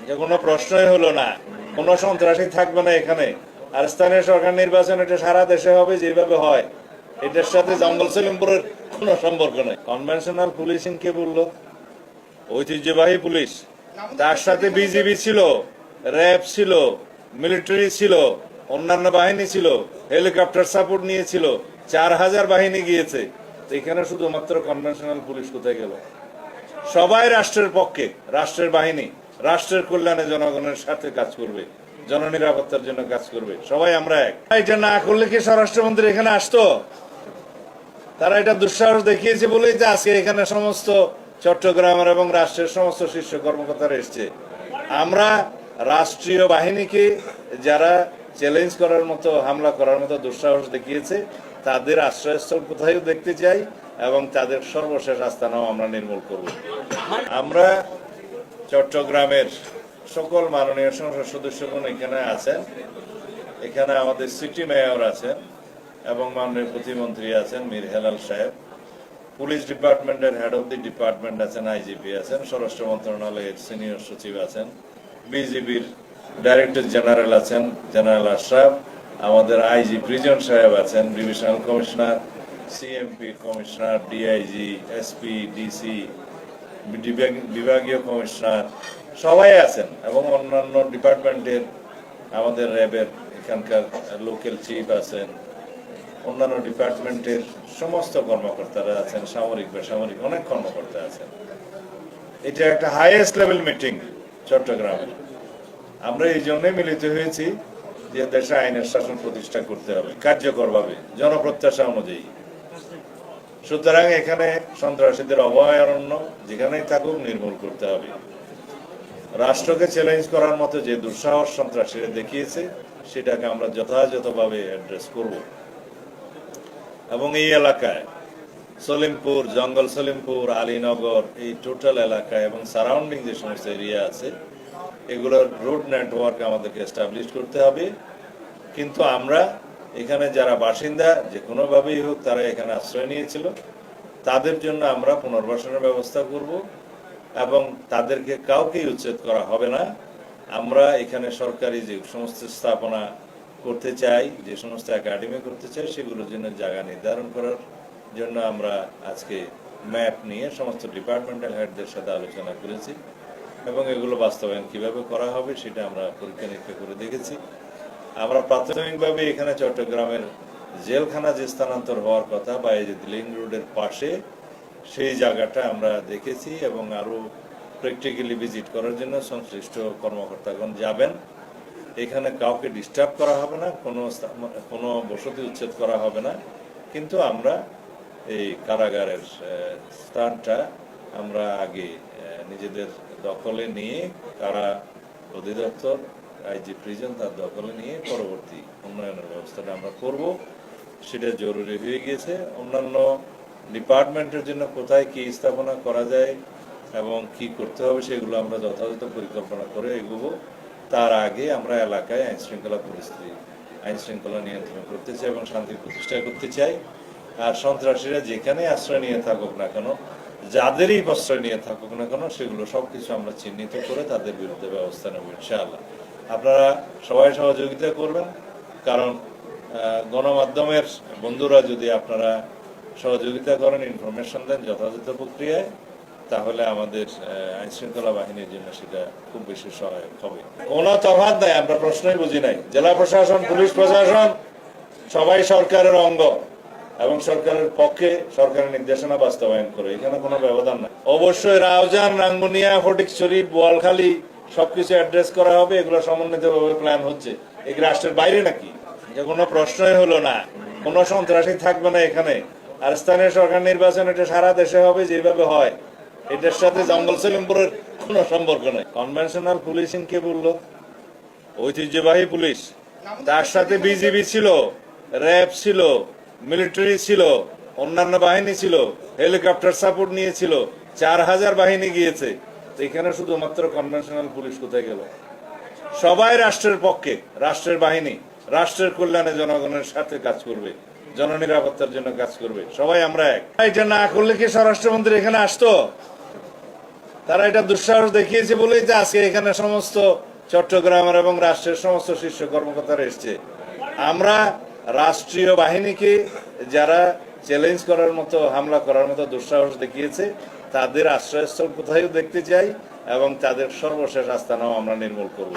যে কোনো প্রশ্নই হলো না, কোনো সন্ত্রাসী থাকবে না এখানে। আর স্থানীয় সরকার নির্বাচন এটা সারা দেশে হবে যেভাবে হয়, এটার সাথে জঙ্গল সেলিমপুরের কোনো সম্পর্ক নেই। কনভেনশনাল পুলিশিং কে বললো? ঐতিহ্যবাহী পুলিশ, তার সাথে বিজিবি ছিল, র্যাব ছিল, মিলিটারি ছিল, অন্যান্য বাহিনী ছিল, হেলিকপ্টার সাপোর্ট নিয়েছিল, 4000 বাহিনী গিয়েছে। এখানে শুধুমাত্র কনভেনশনাল পুলিশ কোথায় গেল? সবাই রাষ্ট্রের পক্ষে, রাষ্ট্রের বাহিনী রাষ্ট্রের কল্যাণে জনগণের সাথে কাজ করবে, জননিরাপত্তার জন্য কাজ করবে। সবাই আমরা এক। এটা না করলে কি স্বরাষ্ট্রমন্ত্রী এখানে আসতো? তারা এটা দুঃসাহস দেখিয়েছে বলেই যে আজকে এখানে সমস্ত চট্টগ্রামের এবং রাষ্ট্রের সমস্ত শীর্ষ কর্মকর্তারা এসছে। আমরা রাষ্ট্রীয় বাহিনীকে যারা চ্যালেঞ্জ করার মতো, হামলা করার মতো দুঃসাহস দেখিয়েছে, তাদের আশ্রয়স্থল কোথায় দেখতে চাই এবং তাদের সর্বশেষ আস্তানাও আমরা নির্মূল করব। আমরা চট্টগ্রামের সকল মাননীয় সংসদ সদস্যগণ এখানে আছেন। এখানে আমাদের সিটি মেয়র আছেন এবং মাননীয় প্রতিমন্ত্রী আছেন মীর হেলাল সাহেব, পুলিশ ডিপার্টমেন্টের হেড অব দি ডিপার্টমেন্ট আছেন, আইজিপি আছেন, স্বরাষ্ট্র মন্ত্রণালয়ের সিনিয়র সচিব আছেন, বিজিবির ডাইরেক্টর জেনারেল আছেন জেনারেল আশরাফ, আমাদের আইজি প্রিজন সাহেব আছেন, divisional commissioner, CMP commissioner, DIG, SP, DC, বিভাগীয় কমিশনার সবাই আছেন এবং অন্যান্য ডিপার্টমেন্টের আমাদের র্যাবের এখানকার লোকাল চিফ আছেন, অন্যান্য ডিপার্টমেন্টের সমস্ত কর্মকর্তারা আছেন, সামরিক বেসামরিক অনেক কর্মকর্তা আছেন। এটা একটা হাইয়েস্ট লেভেল মিটিং চট্টগ্রামের। আমরা এই জন্যই মিলিত হয়েছি যে দেশে আইনের শাসন প্রতিষ্ঠা করতে হবে কার্যকরভাবে, জনপ্রত্যাশা অনুযায়ী। সুতরাং এখানে সন্ত্রাসীদের অভয়ারণ্য যেখানেই থাকুক নির্মূল করতে হবে। রাষ্ট্রকে চ্যালেঞ্জ করার মতো যে দুঃসাহস সন্ত্রাসীরা দেখিয়েছে সেটাকে আমরা যথাযথভাবে অ্যাড্রেস করব এবং এই এলাকায় সলিমপুর, জঙ্গল সলিমপুর, আলীনগর, এই টোটাল এলাকায় এবং সারাউন্ডিং যে সমস্ত এরিয়া আছে এগুলোর রোড নেটওয়ার্ক আমাদেরকে এস্টাবলিশ করতে হবে। কিন্তু আমরা এখানে যারা বাসিন্দা যে কোনোভাবেই হোক তারা এখানে আশ্রয় নিয়েছিল, তাদের জন্য আমরা পুনর্বাসনের ব্যবস্থা করব এবং তাদেরকে কাউকেই উচ্ছেদ করা হবে না। আমরা এখানে সরকারি যে সমস্ত স্থাপনা করতে চাই, যে সমস্ত একাডেমি করতে চাই, সেগুলোর জন্য জায়গা নির্ধারণ করার জন্য আমরা আজকে ম্যাপ নিয়ে সমস্ত ডিপার্টমেন্টাল হেডদের সাথে আলোচনা করেছি এবং এগুলো বাস্তবায়ন কিভাবে করা হবে সেটা আমরা পরীক্ষা নিরীক্ষা করে দেখেছি। আমরা প্রাথমিকভাবে এখানে চট্টগ্রামের জেলখানা যে স্থানান্তর হওয়ার কথা বা এই যে লিং রোডের পাশে সেই জায়গাটা আমরা দেখেছি এবং আরো প্র্যাকটিক্যালি ভিজিট করার জন্য সংশ্লিষ্ট কর্মকর্তাগণ যাবেন। এখানে কাউকে ডিস্টার্ব করা হবে না, কোনো বসতি উচ্ছেদ করা হবে না, কিন্তু আমরা এই কারাগারের স্থানটা আমরা আগে নিজেদের দখলে নিয়ে, কারা অধিদপ্তর, আইজি প্রিজন তার দখলে নিয়ে পরবর্তী উন্নয়নের ব্যবস্থাটা আমরা করব। সেটা জরুরি হয়ে গিয়েছে। অন্যান্য ডিপার্টমেন্টের জন্য কোথায় কি স্থাপনা করা যায় এবং কি করতে হবে সেগুলো আমরা যথাযথ পরিকল্পনা করে এগোবো। তার আগে আমরা এলাকায় আইন শৃঙ্খলা পরিস্থিতি, আইন শৃঙ্খলা নিয়ন্ত্রণ করতে চাই এবং শান্তি প্রতিষ্ঠা করতে চাই। আর সন্ত্রাসীরা যেখানে আশ্রয় নিয়ে থাকুক না কেন, যাদেরই আশ্রয় নিয়ে থাকুক না কেন, সেগুলো সবকিছু আমরা চিহ্নিত করে তাদের বিরুদ্ধে ব্যবস্থা নেব ইনশাআল্লাহ। আপনারা সবাই সহযোগিতা করবেন, কারণ গণমাধ্যমের বন্ধুরা যদি আপনারা সহযোগিতা করেন, ইনফরমেশন দেন যথাযথ প্রক্রিয়ায়, তাহলে আমাদের আইন শৃঙ্খলা বাহিনীর জন্য সেটা খুব বেশি সহায়ক হবে। কোনো তফাৎ নাই, আমরা প্রশ্নই বুঝি নাই। জেলা প্রশাসন, পুলিশ প্রশাসন সবাই সরকারের অঙ্গ এবং সরকারের পক্ষে সরকারের নির্দেশনা বাস্তবায়ন করে, এখানে কোনো ব্যবধান নাই। অবশ্যই রাউজান, রাঙ্গুনিয়া, ফটিকছড়ি, বোয়ালখালী সবকিছু অ্যাড্রেস করা হবে। এগুলো সমন্বিতভাবে প্ল্যান হচ্ছে। এই রাষ্ট্রের বাইরে নাকি? যে কোনো প্রশ্নই হলো না, কোনো সন্ত্রাসী থাকবে না এখানে। আর স্থানীয় সরকার নির্বাচন এটা সারা দেশে হবে যেভাবে হয়, এটার সাথে জঙ্গল সেলিমপুরের কোনো সম্পর্ক নেই। কনভেনশনাল পুলিশিং কে বললো? ঐতিহ্যবাহী পুলিশ, তার সাথে বিজিবি ছিল, র্যাব ছিল, মিলিটারি ছিল, অন্যান্য বাহিনী ছিল, হেলিকপ্টার সাপোর্ট নিয়েছিল, 4000 বাহিনী গিয়েছে। এখানে শুধুমাত্র কনভেনশনাল পুলিশ কোথায় গেল? সবাই রাষ্ট্রের পক্ষে, রাষ্ট্রের বাহিনী রাষ্ট্রের কল্যাণে জনগণের সাথে কাজ করবে, জননিরাপত্তার জন্য কাজ করবে। সবাই আমরা এক। এটা না করলে কি স্বরাষ্ট্রমন্ত্রী এখানে আসতো? তারা এটা দুঃসাহস দেখিয়েছে বলেই যে আজকে এখানে সমস্ত চট্টগ্রামের এবং রাষ্ট্রের সমস্ত শীর্ষ কর্মকর্তারা এসছে। আমরা রাষ্ট্রীয় বাহিনীকে যারা চ্যালেঞ্জ করার মতো, হামলা করার মতো দুঃসাহস দেখিয়েছে, তাদের আশ্রয়স্থল কোথায় দেখতে চাই এবং তাদের সর্বশেষ আস্তানাও আমরা নির্মূল করব।